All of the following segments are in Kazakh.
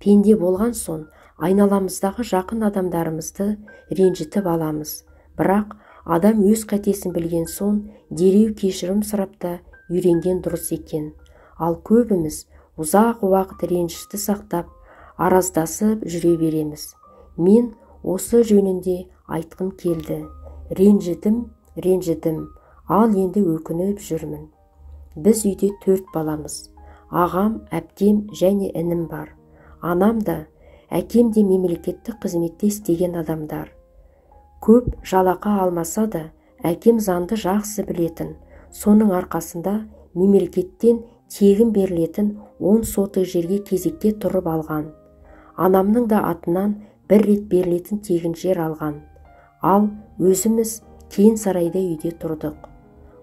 Пенде болған соң айналамыздағы жақын адамдарымызды ренжітіп аламыз. Бірақ адам өз қатесін білген соң дереу кешірім сұрап та үйренген дұрыс екен. Ал көбіміз ұзақ уақыт ренжішті сақтап, араздасып жүре береміз. Мен осы жөнінде айтқым келді. Ренжідім, ал енді өкініп жүрмін. Біз үйде 4 баламыз. Ағам, әпкем және інім бар. Анам да, әкем де мемлекеттік қызметте істеген адамдар. Көп жалақы алмаса да, әкем заңды жақсы білетін. Соның арқасында мемлекеттен тегін берілетін 10 сотық жерге кезекте тұрып алған. Анамның да атынан 1 рет берілетін тегін жер алған. Ал өзіміз Кең сарайда үйде тұрдық.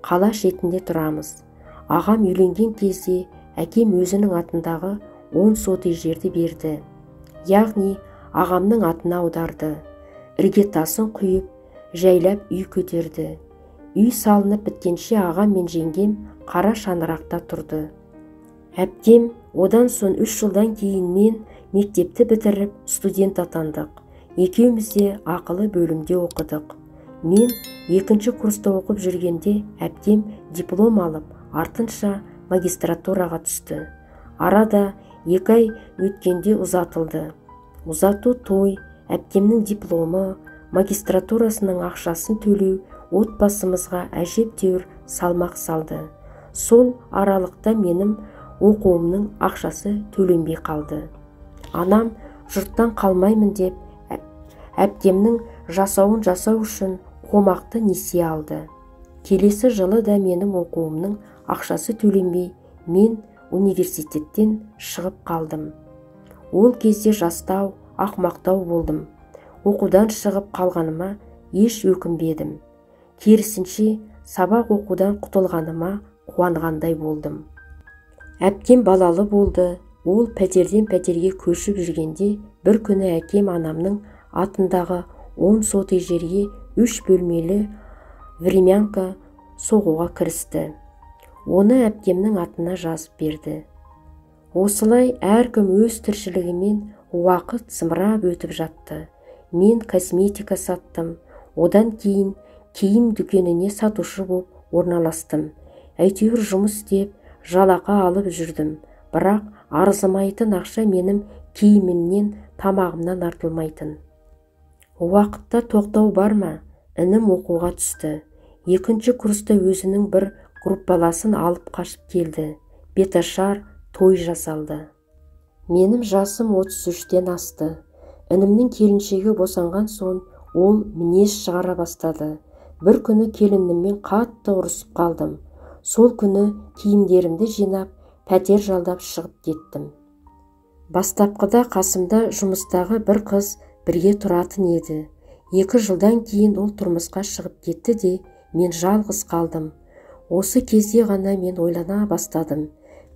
Қала шетінде тұрамыз. Ағам үйленген кезде әкем өзінің атындағы 10 сотық жерді берді. Яғни ағамның атына аударды. Іргетасын құйып, жайлап үй көтерді. Үй салынып біткенше ағам мен жеңгем қара шаңырақта тұрды. Әпкем одан соң 3 жылдан кейін мен мектепті бітіріп студент атандық. Екеуміз де ақылы бөлімде оқыдық. Мен 2-ші курста оқып жүргенде әпкем диплом алып, артынша магистратураға түсті. Арада 2 ай өткенде ұзатылды. Ұзату той, әпкемнің дипломы, магистратурасының ақшасын төлеу отбасымызға әжептәуір салмақ салды. Сол аралықта менің оқуымның ақшасы төленбей қалды. Анам жұрттан қалмаймын деп әпкемнің жасауын жасау үшін қомақты несие алды. Келесі жылы да менің оқуымның ақшасы төленбей, мен университеттен шығып қалдым. Ол кезде жастау, ақмақтау болдым. Оқудан шығып қалғаныма еш өкінбедім. Керісінше, сабақ оқудан құтылғаныма қуанғандай болдым. Әпкем балалы болды. Ол пәтерден пәтерге көшіп жүргенде, бір күні әкем анамның атындағы 10 сотық жерге 3 бөлмелі времянка соғуға кірісті. Оны әпкемнің атына жазып берді. Осылай әркім өз тіршілігімен уақыт зымырап өтіп жатты. Мен косметика саттым. Одан кейін киім дүкеніне сатушы боп орналастым. Әйтеуір жұмыс істеп, жалақы алып жүрдім. Бірақ арзымайтын ақша менің киімімнен, тамағымнан артылмайтын. Уақытта тоқтау бар ма? Інім оқуға түсті. 2-ші курста өзінің бір группаласын алып қашып келді. Беташар той жасалды. Менің жасым 33-тен асты. Інімнің келіншегі босанған соң ол мінез шығара бастады. Бір күні келініммен қатты ұрысып қалдым. Сол күні киімдерімді жинап, пәтер жалдап шығып кеттім. Бастапқыда қасымда жұмыстағы бір қыз бірге тұратын еді. 2 жылдан кейін ол тұрмысқа шығып кетті де, мен жалғыз қалдым. Осы кезде ғана мен ойлана бастадым.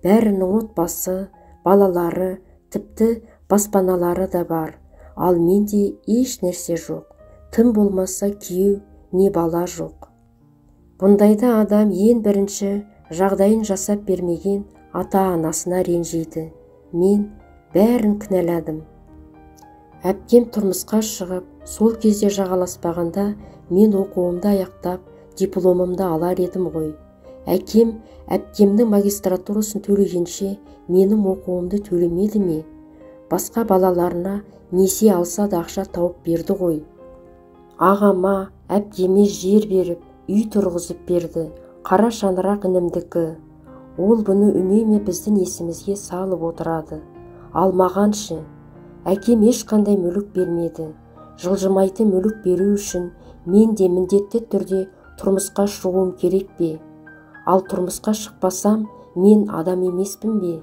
Бәрінің отбасы, балалары, тіпті баспаналары да бар. Ал менде еш нәрсе жоқ. Тым болмаса күйеу, не бала жоқ. Бұндайда адам ең бірінші жағдайын жасап бермеген ата-анасына ренжиді. Мен бәрін кінәладым. Әпкем тұрмысқа шығып, сол кезде жағаласпағанда мен оқуымды аяқтап, дипломымды алар едім ғой. Әкем әпкемнің магистратурасын төлегенше менің оқуымды төлемеді ме? Басқа балаларына несие алса да ақша тауып берді ғой. Ағама, әпкеме жер беріп, үй тұрғызып берді. Қара шаңырақ інімдікі. Ол бұны үнемі біздің есімізге салып отырады. Ал мағаншы, әкем ешқандай мүлік бермеді. Жылжымайтын мүлік беру үшін мен де міндетті түрде тұрмысқа шығуым керек бе? Ал тұрмысқа шықпасам, мен адам емеспін бе?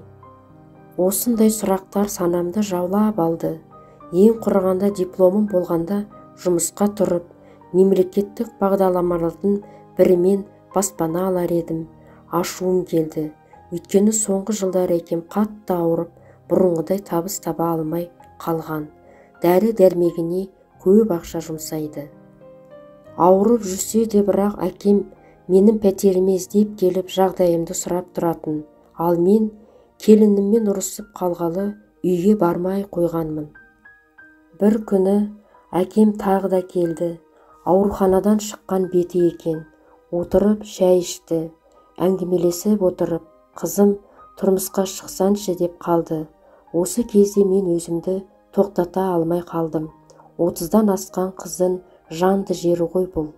Осындай сұрақтар санамды жаулап алды. Ең құрығанда дипломым болғанда жұмысқа тұрып, мемлекеттік бағдарламалардың бірімен баспана алар едім. Ашуым келді. Өйткені соңғы жылдары әкем қатты ауырып, бұрынғыдай табыс таба алмай қалған. Дәрі-дәрмегіне көп ақша жұмсайды. Ауырып жүрсе де бірақ әкем менің пәтеріме іздеп келіп жағдайымды сұрап тұратын. Ал мен келініммен ұрысып қалғалы үйге бармай қойғанмын. Бір күні әкем тағы да келді. Ауруханадан шыққан беті екен. Отырып шәй ішті. Әңгімелесіп отырып, қызым, тұрмысқа шықсаншы деп қалды. Осы кезде мен өзімді тоқтата алмай қалдым. 30-дан асқан қыздың жанды жері ғой бұл.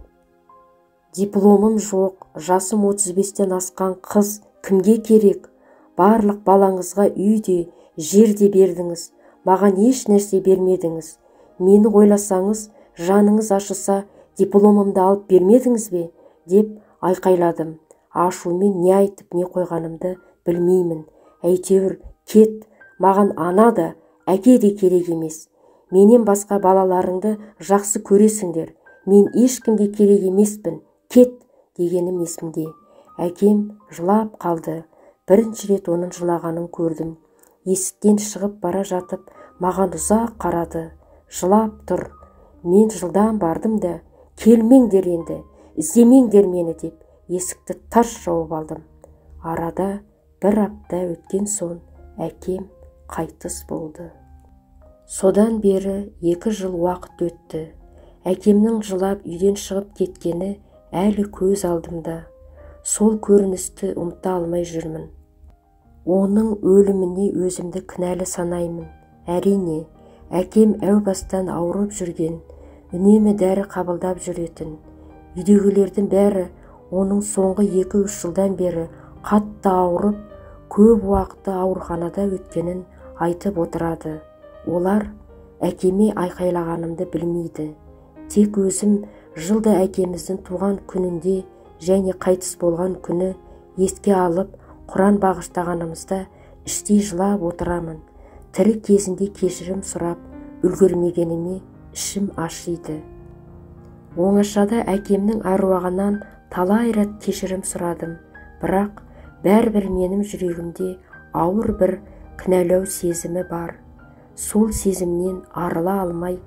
Дипломым жоқ, жасым 35-тен асқан қыз кімге керек? Барлық балаңызға үй де, жер де бердіңіз, маған еш нәрсе бермедіңіз. Мені ойласаңыз, жаныңыз ашыса, дипломымды алып бермедіңіз бе? Деп айқайладым. Ашумен не айтып не қойғанымды білмеймін. Әйтеуір кет, маған ана да, әке де керек емес. Менен басқа балаларыңды жақсы көресіңдер. Мен ешкімге керек емеспін. Кет дегенім есімде. Әкем жылап қалды. Бірінші рет оның жылағанын көрдім. Есіктен шығып бара жатып, маған ұзақ қарады. Жылап тұр. Мен жылдам бардым да, келмеңдер енді, іздемеңдер мені деп, есікті тарс жауып алдым. Арада бір апта өткен соң әкем қайтыс болды. Содан бері 2 жыл уақыт өтті. Әкемнің жылап үйден шығып кеткені әлі көз алдымда. Сол көріністі ұмыта алмай жүрмін. Оның өліміне өзімді кінәлі санаймын. Әрине, әкем әу бастан ауырып жүрген, үнемі дәрі қабылдап жүретін. Үйдегілердің бәрі оның соңғы 2-3 жылдан бері қатты ауырып, көп уақытты ауруханада өткенін айтып отырады. Олар әкеме айқайлағанымды білмейді. Тек өзім жылда әкеміздің туған күнінде және қайтыс болған күні еске алып, Құран бағыштағанымызда іштей жылап отырамын. Тірі кезінде кешірім сұрап, үлгермегеніме ішім ашиды. Оңашада әкемнің аруағынан талай рет кешірім сұрадым, бірақ бәрібір менің жүрегімде ауыр бір кінәлау сезімі бар. Сол сезімнен арыла алмай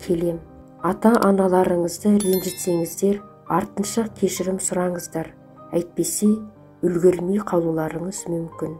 келем. Ата-аналарыңызды ренжітсеңіздер, артынша кешірім сұраңыздар. Әйтпесе, үлгермей қалуларыңыз мүмкін.